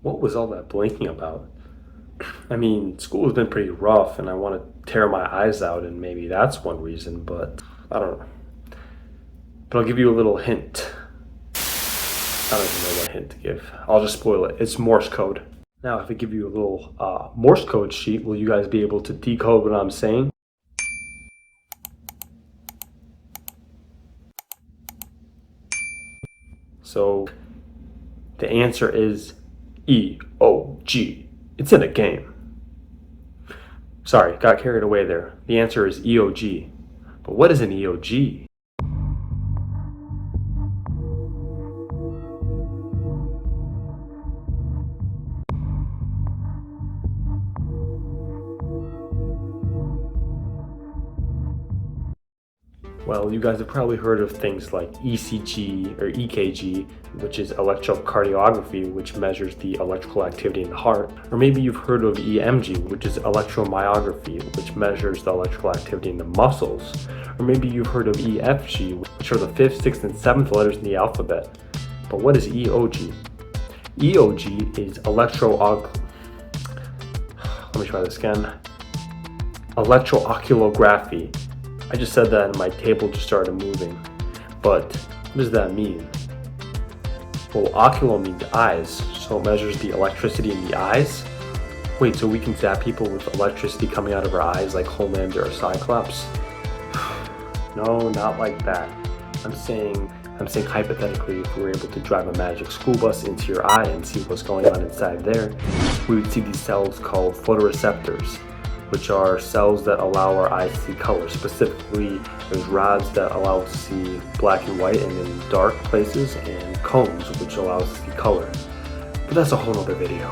What was all that blinking about? I mean, school has been pretty rough and I want to tear my eyes out, and maybe that's one reason, but I don't know. But I'll give you a little hint. I don't even know what hint to give. I'll just spoil it. It's Morse code. Now, if I give you a little Morse code sheet, will you guys be able to decode what I'm saying? So, the answer is EOG. It's in a game. Sorry, got carried away there. The answer is EOG. But what is an EOG? Well, you guys have probably heard of things like ECG or EKG, which is electrocardiography, which measures the electrical activity in the heart. Or maybe you've heard of EMG, which is electromyography, which measures the electrical activity in the muscles. Or maybe you've heard of EFG, which are the 5th, 6th, and 7th letters in the alphabet. But what is EOG? EOG is let me try this again. Electrooculography. I just said that and my table just started moving. But what does that mean? Well, oculo means eyes, so it measures the electricity in the eyes. Wait, so we can zap people with electricity coming out of our eyes like Homelander or Cyclops? No, not like that. I'm saying hypothetically, if we were able to drive a magic school bus into your eye and see what's going on inside there, we would see these cells called photoreceptors, which are cells that allow our eyes to see color. Specifically, there's rods that allow us to see black and white and in dark places, and cones, which allow us to see color. But that's a whole other video.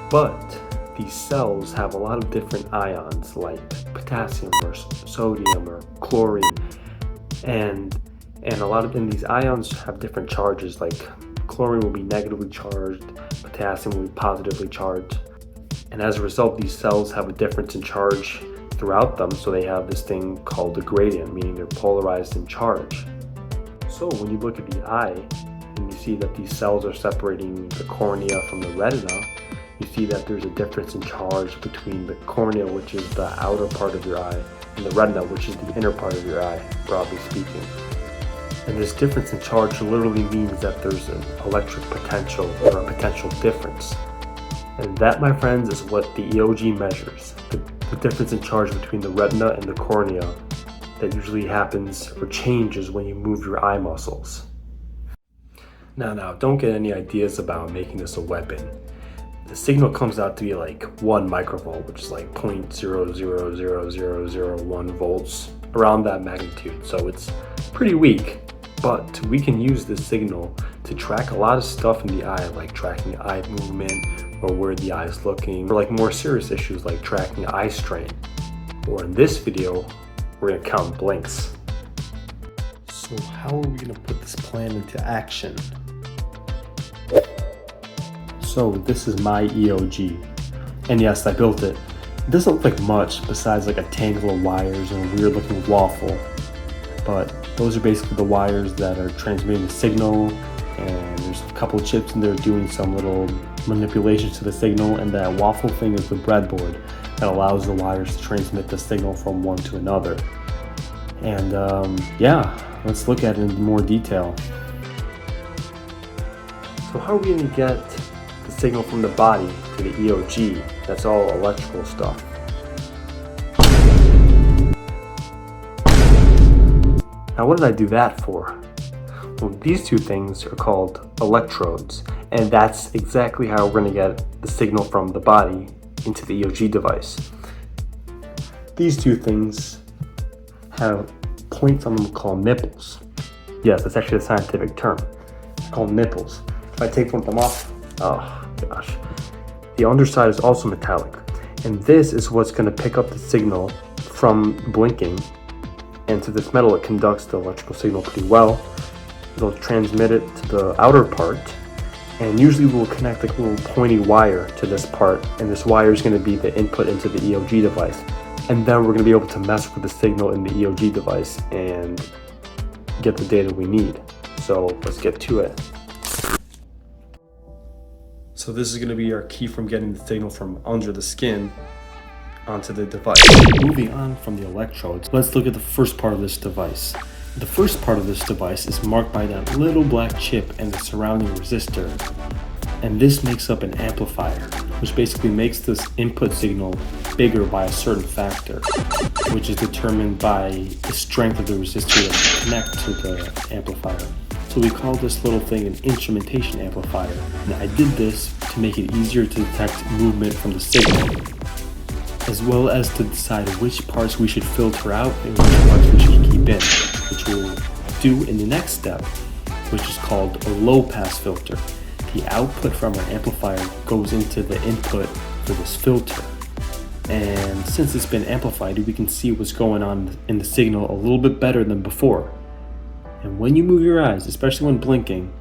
But these cells have a lot of different ions like potassium or sodium or chlorine, and these ions have different charges, like chlorine will be negatively charged, potassium will be positively charged. And as a result, these cells have a difference in charge throughout them, so they have this thing called a gradient, meaning they're polarized in charge. So when you look at the eye and you see that these cells are separating the cornea from the retina, you see that there's a difference in charge between the cornea, which is the outer part of your eye, and the retina, which is the inner part of your eye, broadly speaking. And this difference in charge literally means that there's an electric potential or a potential difference. And that, my friends, is what the EOG measures, the difference in charge between the retina and the cornea that usually happens or changes when you move your eye muscles. Now, don't get any ideas about making this a weapon. The signal comes out to be like 1 microvolt, which is like 0.000001 volts, around that magnitude. So it's pretty weak, but we can use this signal to track a lot of stuff in the eye, like tracking eye movement, or where the eye is looking, or like more serious issues like tracking eye strain. Or in this video, we're gonna count blinks. So how are we gonna put this plan into action? So this is my EOG, and yes, I built it. It doesn't look like much besides like a tangle of wires and a weird looking waffle, but those are basically the wires that are transmitting the signal, and there's a couple of chips in there doing some little manipulations to the signal, and that waffle thing is the breadboard that allows the wires to transmit the signal from one to another. And yeah, let's look at it in more detail. So how are we going to get the signal from the body to the EOG? That's all electrical stuff. Now what did I do that for? Well, these two things are called electrodes, and that's exactly how we're going to get the signal from the body into the EOG device. These two things have points on them called nipples. Yes, that's actually a scientific term. It's called nipples. If I take one of them off, oh gosh. The underside is also metallic, and this is what's going to pick up the signal from blinking, and to this metal it conducts the electrical signal pretty well. It'll transmit it to the outer part, and usually we'll connect like a little pointy wire to this part, and this wire is going to be the input into the EOG device, and then we're going to be able to mess with the signal in the EOG device and get the data we need. So let's get to it. So this is going to be our key from getting the signal from under the skin onto the device. Moving on from the electrodes, let's look at the first part of this device. The first part of this device is marked by that little black chip and the surrounding resistor. And this makes up an amplifier, which basically makes this input signal bigger by a certain factor, which is determined by the strength of the resistor that connect to the amplifier. So we call this little thing an instrumentation amplifier. And I did this to make it easier to detect movement from the signal, as well as to decide which parts we should filter out and which parts we should keep in, which we'll do in the next step, which is called a low-pass filter. The output from our amplifier goes into the input for this filter. And since it's been amplified, we can see what's going on in the signal a little bit better than before. And when you move your eyes, especially when blinking,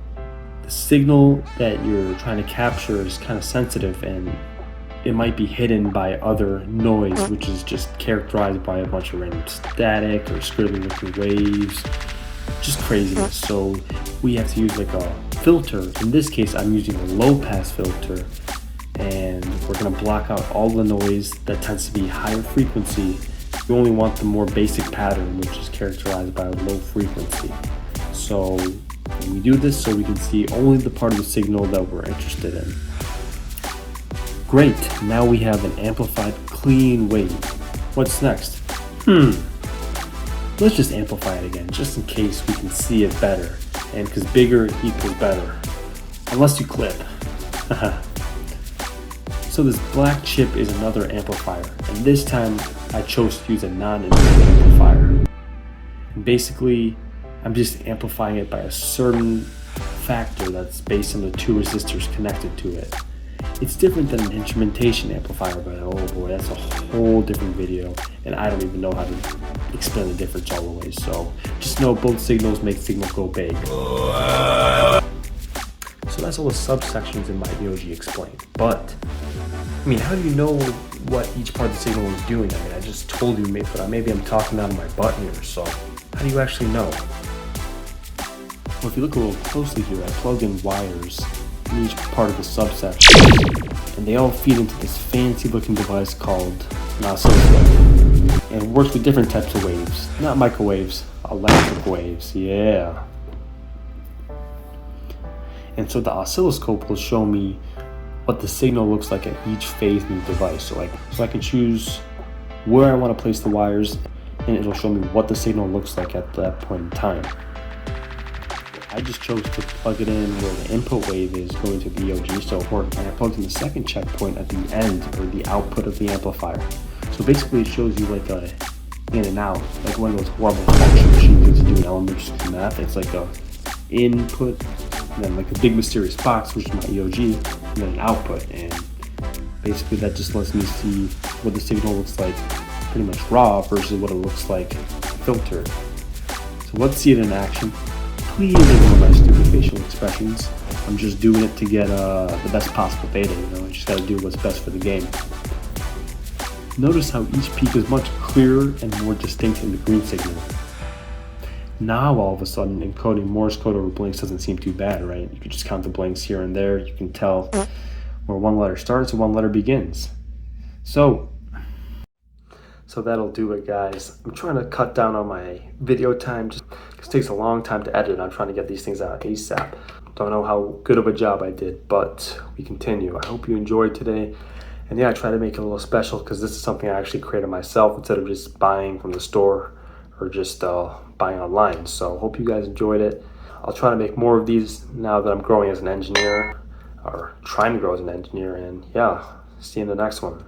the signal that you're trying to capture is kind of sensitive and it might be hidden by other noise, which is just characterized by a bunch of random static or squiggly looking waves, just craziness. So we have to use like a filter. In this case, I'm using a low pass filter, and we're going to block out all the noise that tends to be higher frequency. We only want the more basic pattern, which is characterized by a low frequency. So when we do this, so we can see only the part of the signal that we're interested in. Great, now we have an amplified clean wave. What's next? Let's just amplify it again, just in case we can see it better. And because bigger equals better. Unless you clip. So this black chip is another amplifier, and this time I chose to use a non-inverting amplifier. And basically, I'm just amplifying it by a certain factor that's based on the two resistors connected to it. It's different than an instrumentation amplifier, but oh boy, that's a whole different video, and I don't even know how to explain the difference all the way. So just know both signals make signal go big. So that's all the subsections in my EOG explained. But I mean, how do you know what each part of the signal is doing? I mean, I just told you, but maybe I'm talking out of my butt here. So how do you actually know? Well, if you look a little closely here, I plugged in wires in each part of the subsection, and they all feed into this fancy looking device called an oscilloscope. And it works with different types of waves, not microwaves, electric waves, yeah. And so the oscilloscope will show me what the signal looks like at each phase in the device. So I can choose where I want to place the wires, and it'll show me what the signal looks like at that point in time. I just chose to plug it in where the input wave is going to the EOG, so it worked. And I plugged in the second checkpoint at the end, or the output of the amplifier. So basically it shows you like a in and out, like one of those horrible function machines that do in elementary school math. It's like a input, and then like a big mysterious box, which is my EOG, and then an output. And basically that just lets me see what the signal looks like pretty much raw versus what it looks like filtered. So let's see it in action. Please ignore my stupid facial expressions. I'm just doing it to get the best possible data, you know. I just gotta do what's best for the game. Notice how each peak is much clearer and more distinct in the green signal. Now all of a sudden encoding Morse code over blinks doesn't seem too bad, right? You can just count the blinks here and there. You can tell where one letter starts and one letter begins. So that'll do it, guys. I'm trying to cut down on my video time just because it takes a long time to edit. I'm trying to get these things out ASAP. Don't know how good of a job I did, but we continue. I hope you enjoyed today. And yeah, I try to make it a little special because this is something I actually created myself instead of just buying from the store or just buying online. So hope you guys enjoyed it. I'll try to make more of these now that I'm growing as an engineer, or trying to grow as an engineer. And yeah, see you in the next one.